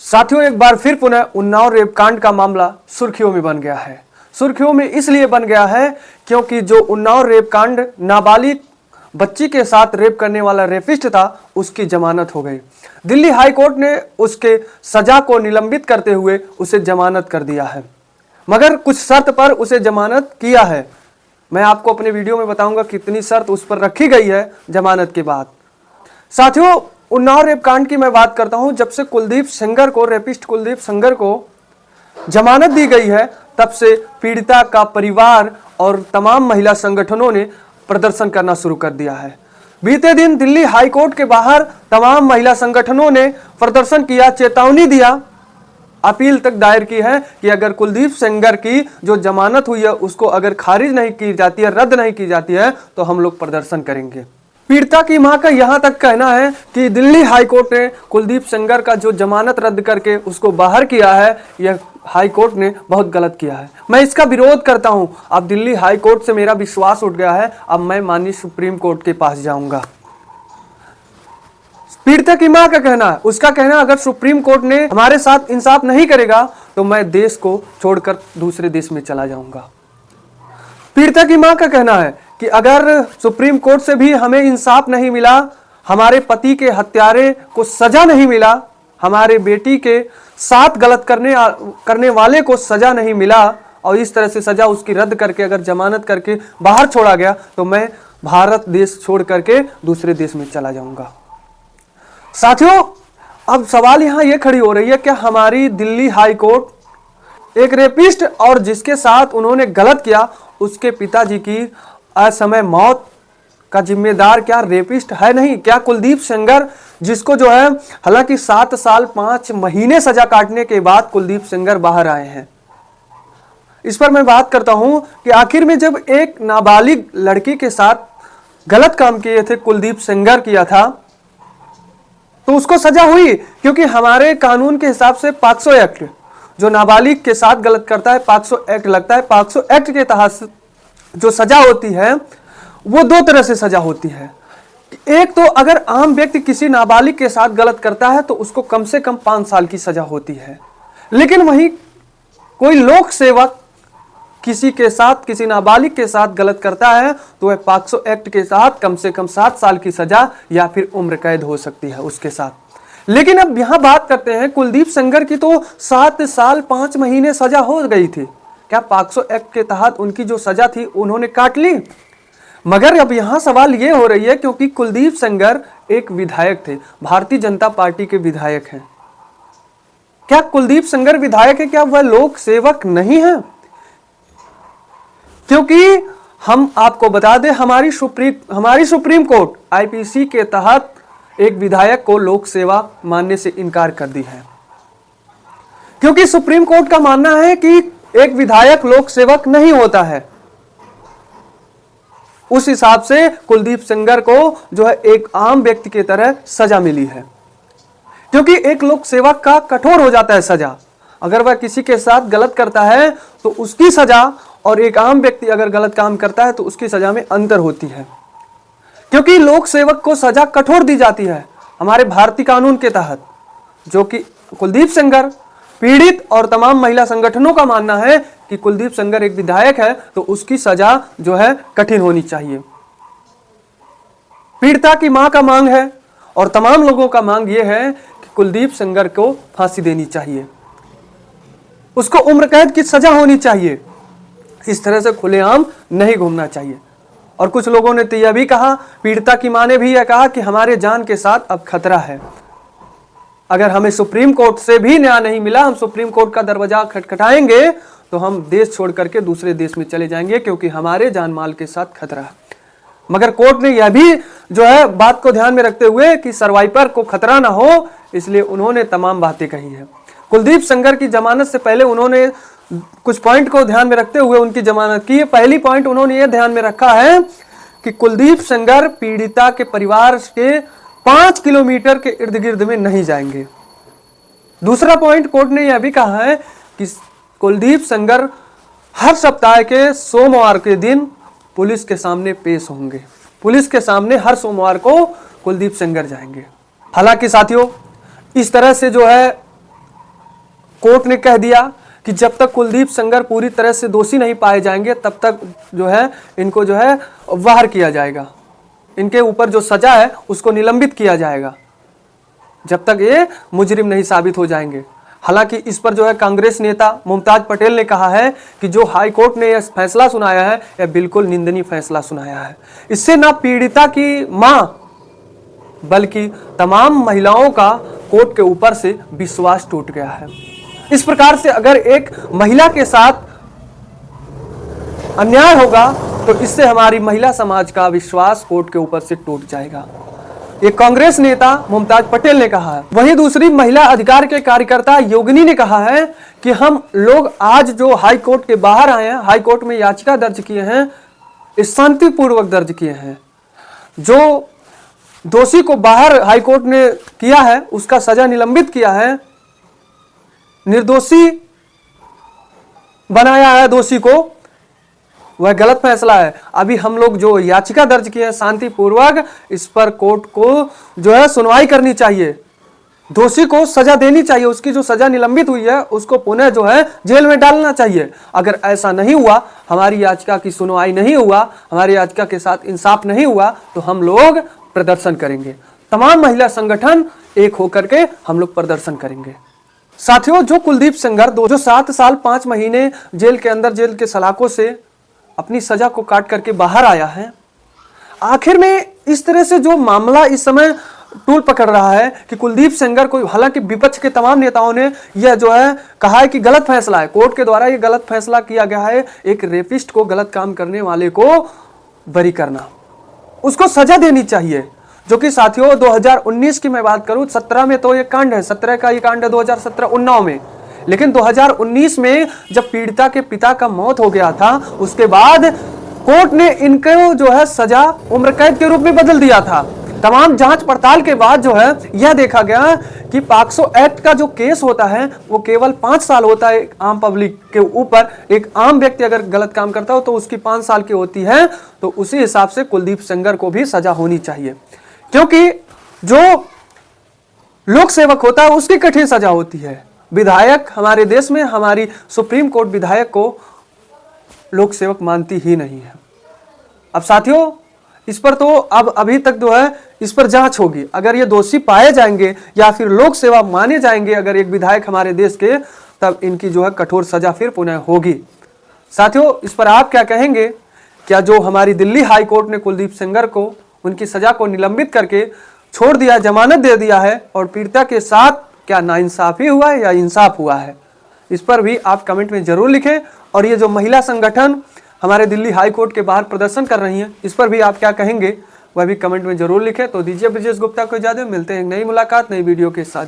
साथियों, एक बार फिर पुनः उन्नाव रेप कांड का मामला सुर्खियों में बन गया है। सुर्खियों में इसलिए बन गया है क्योंकि जो उन्नाव रेप कांड नाबालिग बच्ची के साथ रेप करने वाला रेपिस्ट था, उसकी जमानत हो गई। दिल्ली हाई कोर्ट ने उसके सजा को निलंबित करते हुए उसे जमानत कर दिया है, मगर कुछ शर्त पर उसे जमानत किया है। मैं आपको अपने वीडियो में बताऊंगा कितनी शर्त उस पर रखी गई है जमानत के बाद। साथियों, उन्नाव रेप कांड की मैं बात करता हूं। जब से कुलदीप सेंगर को, रेपिस्ट कुलदीप सेंगर को जमानत दी गई है, तब से पीड़िता का परिवार और तमाम महिला संगठनों ने प्रदर्शन करना शुरू कर दिया है। बीते दिन दिल्ली हाई कोर्ट के बाहर तमाम महिला संगठनों ने प्रदर्शन किया, चेतावनी दिया, अपील तक दायर की है कि अगर कुलदीप सेंगर की जो जमानत हुई है उसको अगर खारिज नहीं की जाती है, रद्द नहीं की जाती है, तो हम लोग प्रदर्शन करेंगे। पीड़िता की मां का यहां तक कहना है कि दिल्ली हाई कोर्ट ने कुलदीप सेंगर का जो जमानत रद्द करके उसको बाहर किया है, यह हाई कोर्ट ने बहुत गलत किया है। मैं इसका विरोध करता हूं। अब दिल्ली हाई कोर्ट से मेरा विश्वास उठ गया है, अब मैं माननीय सुप्रीम कोर्ट के पास जाऊंगा। पीड़िता की मां का कहना है, उसका कहना अगर सुप्रीम कोर्ट ने हमारे साथ इंसाफ नहीं करेगा तो मैं देश को छोड़कर दूसरे देश में चला जाऊंगा। पीड़िता की मां का कहना है कि अगर सुप्रीम कोर्ट से भी हमें इंसाफ नहीं मिला, हमारे पति के हत्यारे को सजा नहीं मिला, हमारे बेटी के साथ गलत करने वाले को सजा नहीं मिला और इस तरह से सजा उसकी रद्द करके अगर जमानत करके बाहर छोड़ा गया, तो मैं भारत देश छोड़ करके दूसरे देश में चला जाऊंगा। साथियों, अब सवाल यहां यह खड़ी हो रही है कि हमारी दिल्ली हाई कोर्ट एक रेपिस्ट और जिसके साथ उन्होंने गलत किया उसके पिताजी की असमय मौत का जिम्मेदार क्या रेपिस्ट है नहीं? क्या कुलदीप सेंगर, जिसको जो है हालांकि 7 साल 5 महीने सजा काटने के बाद कुलदीप सेंगर बाहर आए हैं, इस पर मैं बात करता हूं कि आखिर में जब एक नाबालिग लड़की के साथ गलत काम किए थे कुलदीप सेंगर किया था, तो उसको सजा हुई, क्योंकि हमारे कानून के हिसाब से पॉक्सो एक्ट जो नाबालिग के साथ गलत करता है पॉक्सो एक्ट लगता है। पॉक्सो एक्ट के तहत जो सजा होती है वो 2 तरह से सजा होती है। एक तो अगर आम व्यक्ति किसी नाबालिग के साथ गलत करता है तो उसको कम से कम 5 साल की सजा होती है, लेकिन वहीं कोई लोक सेवक किसी के साथ, किसी नाबालिग के साथ गलत करता है तो वह पॉक्सो एक्ट के साथ कम से कम 7 साल की सजा या फिर उम्र कैद हो सकती है उसके साथ। लेकिन अब यहां बात करते हैं कुलदीप सेंगर की, तो 7 साल 5 महीने सजा हो गई थी। क्या पॉक्सो एक्ट के तहत उनकी जो सजा थी उन्होंने काट ली? मगर अब यहां सवाल यह हो रही है क्योंकि कुलदीप सेंगर एक विधायक थे, भारतीय जनता पार्टी के विधायक हैं। क्या कुलदीप सेंगर विधायक है, क्या वह लोक सेवक नहीं है? क्योंकि हम आपको बता दें, हमारी सुप्रीम कोर्ट आईपीसी के तहत एक विधायक को लोक सेवा मानने से इनकार कर दी है, क्योंकि सुप्रीम कोर्ट का मानना है कि एक विधायक लोक सेवक नहीं होता है। उस हिसाब से कुलदीप सेंगर को जो है एक आम व्यक्ति की तरह सजा मिली है, क्योंकि एक लोक सेवक का कठोर हो जाता है सजा। अगर वह किसी के साथ गलत करता है तो उसकी सजा, और एक आम व्यक्ति अगर गलत काम करता है तो उसकी सजा में अंतर होती है, क्योंकि लोक सेवक को सजा कठोर दी जाती है हमारे भारतीय कानून के तहत, जो कि कुलदीप सेंगर, पीड़ित और तमाम महिला संगठनों का मानना है कि कुलदीप सेंगर एक विधायक है तो उसकी सजा जो है कठिन होनी चाहिए। पीड़िता की मां का मांग है और तमाम लोगों का मांग यह है कि कुलदीप सेंगर को फांसी देनी चाहिए, उसको उम्र कैद की सजा होनी चाहिए, इस तरह से खुलेआम नहीं घूमना चाहिए। और कुछ लोगों ने तो यह भी कहा, पीड़िता की मां ने भी यह कहा कि हमारे जान के साथ अब खतरा है, अगर हमें सुप्रीम कोर्ट से भी न्याय नहीं मिला, हम सुप्रीम कोर्ट का दरवाजा खटखटाएंगे तो हम देश छोड़ करके दूसरे देश में चले जाएंगे, क्योंकि हमारे जान माल के साथ खतरा है। मगर कोर्ट ने यह भी जो है बात को ध्यान में रखते हुए कि सर्वाइवर को खतरा ना हो, इसलिए उन्होंने तमाम बातें कही है। कुलदीप सेंगर की जमानत से पहले उन्होंने कुछ पॉइंट को ध्यान में रखते हुए उनकी जमानत की। पहली पॉइंट उन्होंने यह ध्यान में रखा है कि कुलदीप सेंगर पीड़िता के परिवार के 5 किलोमीटर के इर्द गिर्द में नहीं जाएंगे। दूसरा पॉइंट कोर्ट ने यह भी कहा है कि कुलदीप सेंगर हर सप्ताह के सोमवार के दिन पुलिस के सामने पेश होंगे, पुलिस के सामने हर सोमवार को कुलदीप सेंगर जाएंगे। हालांकि साथियों, इस तरह से जो है कोर्ट ने कह दिया कि जब तक कुलदीप सेंगर पूरी तरह से दोषी नहीं पाए जाएंगे तब तक जो है इनको जो है बाहर किया जाएगा, इनके ऊपर जो सजा है उसको निलंबित किया जाएगा जब तक ये मुजरिम नहीं साबित हो जाएंगे। हालांकि इस पर जो है कांग्रेस नेता मुमताज पटेल ने कहा है कि जो हाई कोर्ट ने यह फैसला सुनाया है यह बिल्कुल निंदनीय फैसला सुनाया है। इससे न पीड़िता की मां बल्कि तमाम महिलाओं का कोर्ट के ऊपर से विश्वास टूट गया है। इस प्रकार से अगर एक महिला के साथ अन्याय होगा तो इससे हमारी महिला समाज का विश्वास कोर्ट के ऊपर से टूट जाएगा, ये कांग्रेस नेता मुमताज पटेल ने कहा है। वहीं दूसरी महिला अधिकार के कार्यकर्ता योगिनी ने कहा है कि हम लोग आज जो हाई कोर्ट के बाहर आए हैं, हाई कोर्ट में याचिका दर्ज किए हैं, इस शांतिपूर्वक दर्ज किए हैं। जो दोषी को बाहर हाई कोर्ट ने किया है उसका सजा निलंबित किया है, निर्दोषी बनाया है दोषी को, वह गलत फैसला है। अभी हम लोग जो याचिका दर्ज की है शांतिपूर्वक, इस पर कोर्ट को जो है सुनवाई करनी चाहिए, दोषी को सजा देनी चाहिए, उसकी जो सजा निलंबित हुई है उसको पुनः जो है जेल में डालना चाहिए। अगर ऐसा नहीं हुआ, हमारी याचिका की सुनवाई नहीं हुआ, हमारी याचिका के साथ इंसाफ नहीं हुआ तो हम लोग प्रदर्शन करेंगे। तमाम महिला संगठन एक होकर के हम लोग प्रदर्शन करेंगे। साथियों, जो कुलदीप सेंगर जो 7 साल 5 महीने जेल के अंदर जेल के सलाखों से अपनी सजा को काट करके बाहर आया है, आखिर में इस तरह से जो मामला इस समय टूल पकड़ रहा है कि कुलदीप सेंगर को, हालांकि विपक्ष के तमाम नेताओं ने यह जो है कहा है कि गलत फैसला है, कोर्ट के द्वारा यह गलत फैसला किया गया है, एक रेपिस्ट को, गलत काम करने वाले को बरी करना, उसको सजा देनी चाहिए। जो कि साथियों 2019 की मैं बात करूं, 17 में तो ये कांड है, 17 का ये कांड है 2017-19 में, लेकिन 2019 में जब पीड़िता के पिता का मौत हो गया था उसके बाद कोर्ट ने इनको जो है सजा उम्र कैद के रूप में बदल दिया था। तमाम जांच पड़ताल के बाद जो है यह देखा गया कि पॉक्सो एक्ट का जो केस होता है वो केवल 5 साल होता है एक आम पब्लिक के ऊपर। एक आम व्यक्ति अगर गलत काम करता हो तो उसकी 5 साल की होती है, तो उसी हिसाब से कुलदीप सेंगर को भी सजा होनी चाहिए, क्योंकि जो लोक सेवक होता है उसकी कठिन सजा होती है। विधायक हमारे देश में, हमारी सुप्रीम कोर्ट विधायक को लोक सेवक मानती ही नहीं है। अब साथियों, इस पर तो अब अभी तक जो है इस पर जांच होगी, अगर ये दोषी पाए जाएंगे या फिर लोक सेवा माने जाएंगे अगर एक विधायक हमारे देश के, तब इनकी जो है कठोर सजा फिर पुनः होगी। साथियों, इस पर आप क्या कहेंगे? क्या जो हमारी दिल्ली हाई कोर्ट ने कुलदीप सेंगर को उनकी सजा को निलंबित करके छोड़ दिया, जमानत दे दिया है, और पीड़िता के साथ क्या नाइंसाफी हुआ है या इंसाफ हुआ है? इस पर भी आप कमेंट में जरूर लिखें। और ये जो महिला संगठन हमारे दिल्ली हाई कोर्ट के बाहर प्रदर्शन कर रही हैं, इस पर भी आप क्या कहेंगे वह भी कमेंट में जरूर लिखें। तो दीजिए ब्रिजेश गुप्ता को इजाजत, मिलते हैं नई मुलाकात नई वीडियो के साथ।